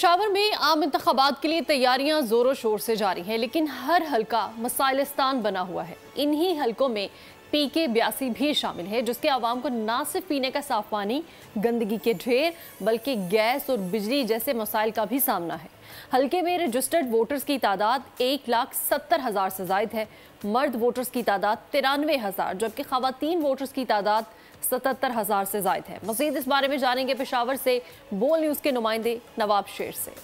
पेशावर में आम इंतखाबात के लिए तैयारियां जोरों शोर से जारी हैं, लेकिन हर हलका मसाइलिस्तान बना हुआ है। इन्हीं हलकों में PK82 भी शामिल है, जिसके आवाम को ना सिर्फ पीने का साफ पानी, गंदगी के ढेर, बल्कि गैस और बिजली जैसे मसाइल का भी सामना है। हलके में रजिस्टर्ड वोटर्स की तादाद 1,70,000 से जायद है। मर्द वोटर्स की तादाद 93,000, जबकि खवातीन वोटर्स की तादाद 77,000 से जायद है। मज़ीद इस बारे में जानेंगे पेशावर से बोल न्यूज़ के नुमाइंदे नवाब शेर से।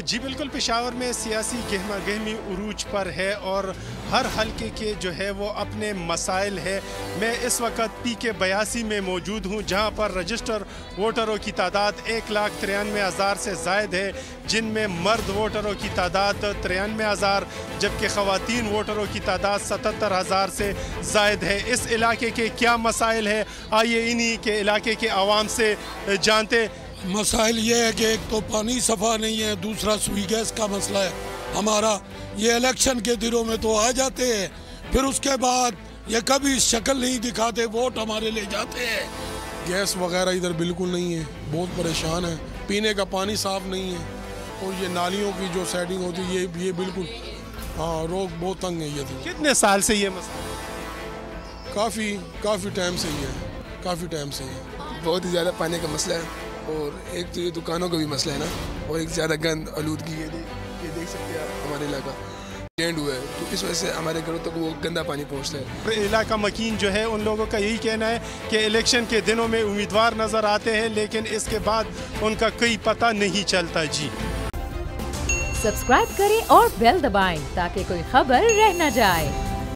जी बिल्कुल, पेशावर में सियासी गहमा गहमी उरूज पर है और हर हलके के जो है वो अपने मसाइल है। मैं इस वक्त PK82 में मौजूद हूँ, जहाँ पर रजिस्टर वोटरों की तादाद 1,93,000 से ज़ायद है, जिनमें मर्द वोटरों की तादाद 93,000 जबकि ख़वातीन वोटरों की तादाद 77,000 से ज़ायद है। इस इलाके के क्या मसाइल है, आइए इन्हीं के इलाके के आवाम से जानते। मसाइल ये है कि एक तो पानी सफ़ा नहीं है, दूसरा सुई गैस का मसला है हमारा। ये इलेक्शन के दिनों में तो आ जाते हैं, फिर उसके बाद ये कभी शक्ल नहीं दिखाते, वोट हमारे ले जाते हैं। गैस वगैरह इधर बिल्कुल नहीं है, बहुत परेशान है। पीने का पानी साफ नहीं है और ये नालियों की जो सेटिंग होती है ये बिल्कुल रोग बहुत तंग है। ये तो कितने साल से ये मसला? काफ़ी टाइम से ही है, काफ़ी टाइम से ही। बहुत ही ज़्यादा पानी का मसला है और एक तो ये दुकानों का भी मसला है ना, और एक ज़्यादा गंद आलूदगी ये देख सकते हैं हमारे इलाका एंड हुआ है, तो इस वजह से हमारे घरों तक वो गंदा पानी पहुंचता है। इलाका मकीन जो है उन लोगों का यही कहना है कि इलेक्शन के दिनों में उम्मीदवार नज़र आते हैं, लेकिन इसके बाद उनका कोई पता नहीं चलता। जी सब्सक्राइब करें और बेल दबाएं ताकि कोई खबर रह न जाए।